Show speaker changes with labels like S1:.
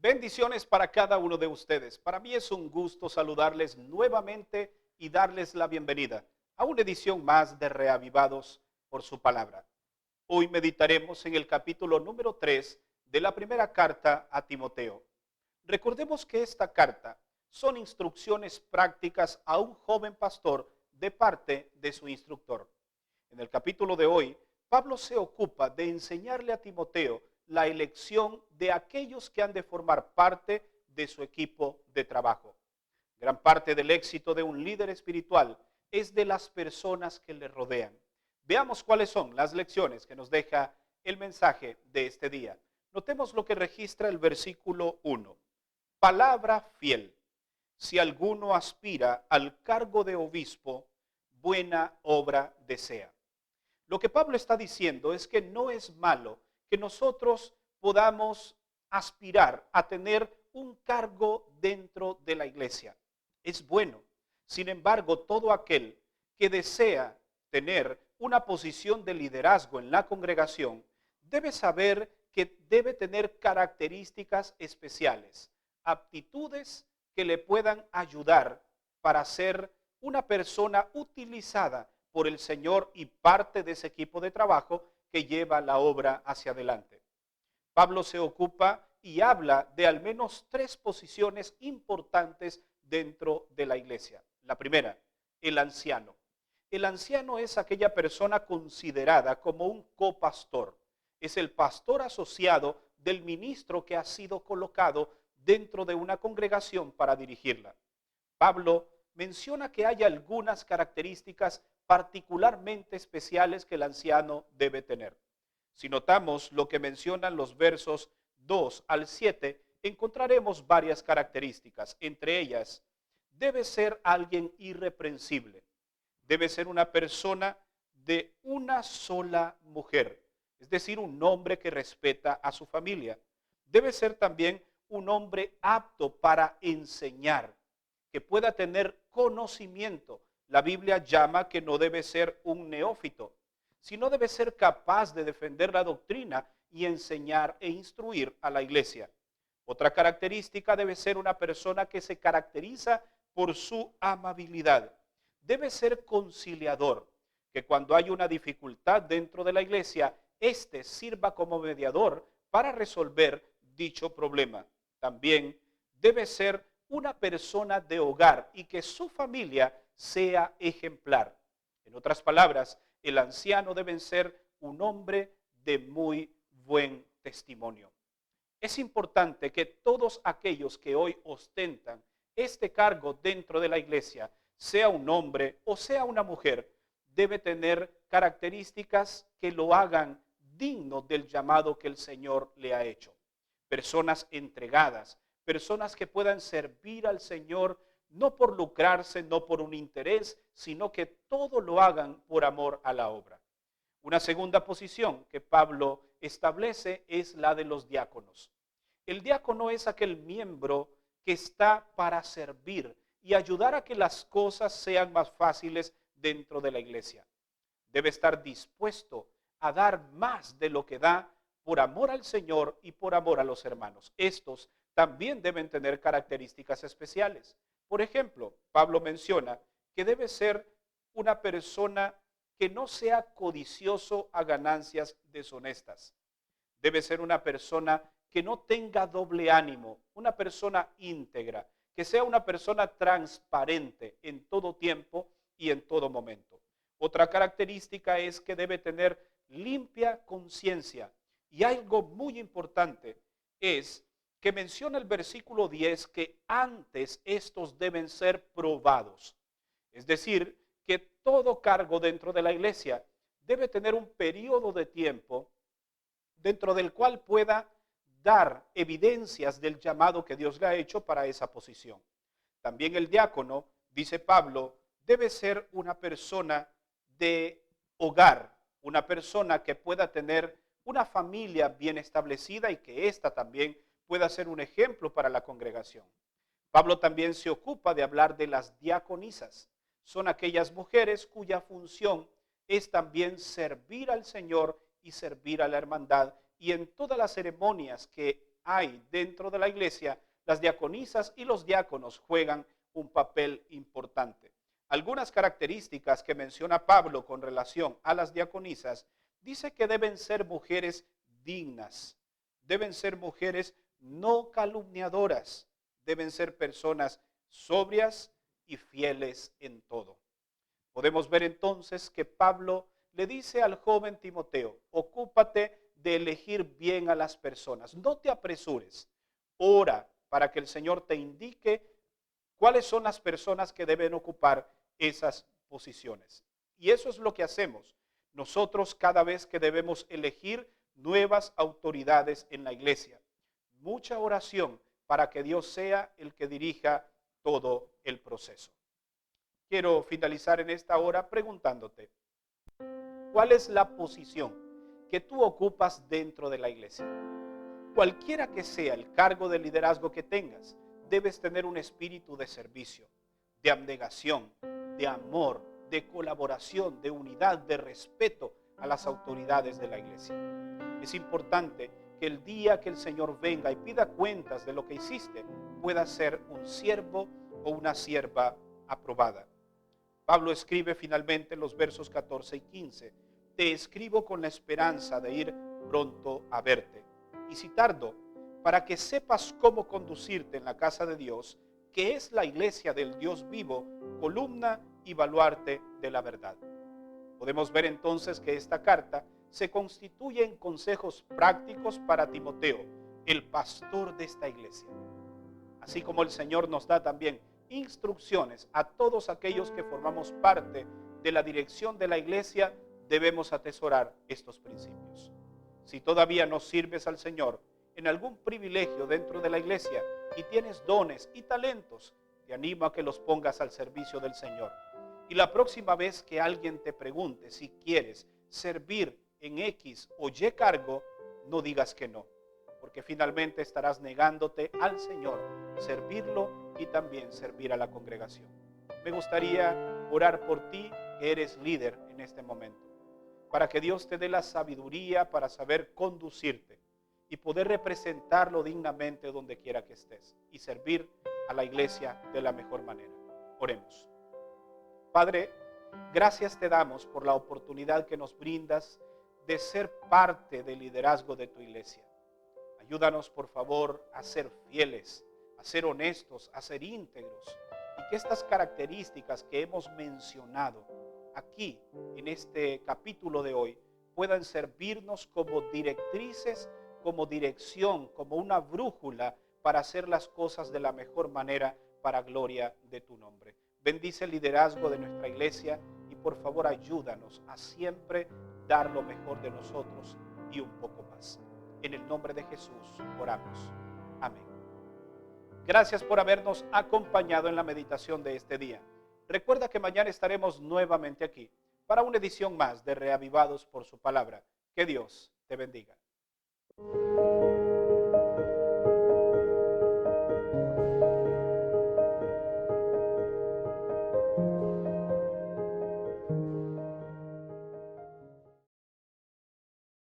S1: Bendiciones para cada uno de ustedes. Para mí es un gusto saludarles nuevamente y darles la bienvenida a una edición más de Reavivados por su palabra. Hoy meditaremos en el capítulo número 3 de la primera carta a Timoteo. Recordemos que esta carta son instrucciones prácticas a un joven pastor de parte de su instructor. En el capítulo de hoy, Pablo se ocupa de enseñarle a Timoteo la elección de aquellos que han de formar parte de su equipo de trabajo. Gran parte del éxito de un líder espiritual es de las personas que le rodean. Veamos cuáles son las lecciones que nos deja el mensaje de este día. Notemos lo que registra el versículo 1. Palabra fiel. Si alguno aspira al cargo de obispo, buena obra desea. Lo que Pablo está diciendo es que no es malo que nosotros podamos aspirar a tener un cargo dentro de la iglesia. Es bueno. Sin embargo, todo aquel que desea tener una posición de liderazgo en la congregación debe saber que debe tener características especiales, aptitudes que le puedan ayudar para ser una persona utilizada por el Señor y parte de ese equipo de trabajo que lleva la obra hacia adelante. Pablo se ocupa y habla de al menos 3 posiciones importantes dentro de la iglesia. La primera, el anciano. El anciano es aquella persona considerada como un copastor. Es el pastor asociado del ministro que ha sido colocado dentro de una congregación para dirigirla. Pablo menciona que hay algunas características particularmente especiales que el anciano debe tener. Si notamos lo que mencionan los versos 2 al 7, encontraremos varias características. Entre ellas, debe ser alguien irreprensible. Debe ser una persona de una sola mujer, es decir, un hombre que respeta a su familia. Debe ser también un hombre apto para enseñar, que pueda tener conocimiento. La Biblia llama que no debe ser un neófito, sino debe ser capaz de defender la doctrina y enseñar e instruir a la iglesia. Otra característica debe ser una persona que se caracteriza por su amabilidad. Debe ser conciliador, que cuando hay una dificultad dentro de la iglesia, éste sirva como mediador para resolver dicho problema. También debe ser una persona de hogar y que su familia sea ejemplar. En otras palabras, el anciano debe ser un hombre de muy buen testimonio. Es importante que todos aquellos que hoy ostentan este cargo dentro de la iglesia, sea un hombre o sea una mujer, debe tener características que lo hagan digno del llamado que el Señor le ha hecho. Personas entregadas, personas que puedan servir al Señor no por lucrarse, no por un interés, sino que todo lo hagan por amor a la obra. Una segunda posición que Pablo establece es la de los diáconos. El diácono es aquel miembro que está para servir y ayudar a que las cosas sean más fáciles dentro de la iglesia. Debe estar dispuesto a dar más de lo que da por amor al Señor y por amor a los hermanos. Estos también deben tener características especiales. Por ejemplo, Pablo menciona que debe ser una persona que no sea codicioso a ganancias deshonestas. Debe ser una persona que no tenga doble ánimo, una persona íntegra, que sea una persona transparente en todo tiempo y en todo momento. Otra característica es que debe tener limpia conciencia. Y algo muy importante es que menciona el versículo 10 que antes estos deben ser probados. Es decir, que todo cargo dentro de la iglesia debe tener un periodo de tiempo dentro del cual pueda dar evidencias del llamado que Dios le ha hecho para esa posición. También el diácono, dice Pablo, debe ser una persona de hogar, una persona que pueda tener una familia bien establecida y que ésta también pueda ser un ejemplo para la congregación. Pablo también se ocupa de hablar de las diaconisas. Son aquellas mujeres cuya función es también servir al Señor y servir a la hermandad y en todas las ceremonias que hay dentro de la iglesia, las diaconisas y los diáconos juegan un papel importante. Algunas características que menciona Pablo con relación a las diaconisas, dice que deben ser mujeres dignas, deben ser mujeres no calumniadoras, deben ser personas sobrias y fieles en todo. Podemos ver entonces que Pablo le dice al joven Timoteo, ocúpate de elegir bien a las personas, no te apresures, ora para que el Señor te indique cuáles son las personas que deben ocupar esas posiciones. Y eso es lo que hacemos nosotros cada vez que debemos elegir nuevas autoridades en la iglesia. Mucha oración para que Dios sea el que dirija todo el proceso. Quiero finalizar en esta hora preguntándote, ¿cuál es la posición que tú ocupas dentro de la iglesia? Cualquiera que sea el cargo de liderazgo que tengas, debes tener un espíritu de servicio, de abnegación, de amor, de colaboración, de unidad, de respeto a las autoridades de la iglesia. Es importante que el día que el Señor venga y pida cuentas de lo que hiciste, puedas ser un siervo o una sierva aprobada. Pablo escribe finalmente en los versos 14 y 15, te escribo con la esperanza de ir pronto a verte. Y si tardo, para que sepas cómo conducirte en la casa de Dios, que es la iglesia del Dios vivo, columna y baluarte de la verdad. Podemos ver entonces que esta carta se constituye en consejos prácticos para Timoteo, el pastor de esta iglesia. Así como el Señor nos da también instrucciones a todos aquellos que formamos parte de la dirección de la iglesia, debemos atesorar estos principios. Si todavía no sirves al Señor en algún privilegio dentro de la iglesia y tienes dones y talentos, te animo a que los pongas al servicio del Señor. Y la próxima vez que alguien te pregunte si quieres servir en X o Y cargo, no digas que no, porque finalmente estarás negándote al Señor, servirlo y también servir a la congregación. Me gustaría orar por ti que eres líder en este momento, para que Dios te dé la sabiduría para saber conducirte y poder representarlo dignamente donde quiera que estés y servir a la iglesia de la mejor manera. Oremos. Padre, gracias te damos por la oportunidad que nos brindas de ser parte del liderazgo de tu iglesia. Ayúdanos, por favor, a ser fieles, a ser honestos, a ser íntegros, y que estas características que hemos mencionado aquí en este capítulo de hoy puedan servirnos como directrices, como dirección, como una brújula para hacer las cosas de la mejor manera para gloria de tu nombre. Bendice el liderazgo de nuestra iglesia y por favor ayúdanos a siempre dar lo mejor de nosotros y un poco más. En el nombre de Jesús oramos. Amén. Gracias por habernos acompañado en la meditación de este día. Recuerda que mañana estaremos nuevamente aquí para una edición más de Reavivados por su palabra. Que Dios te bendiga.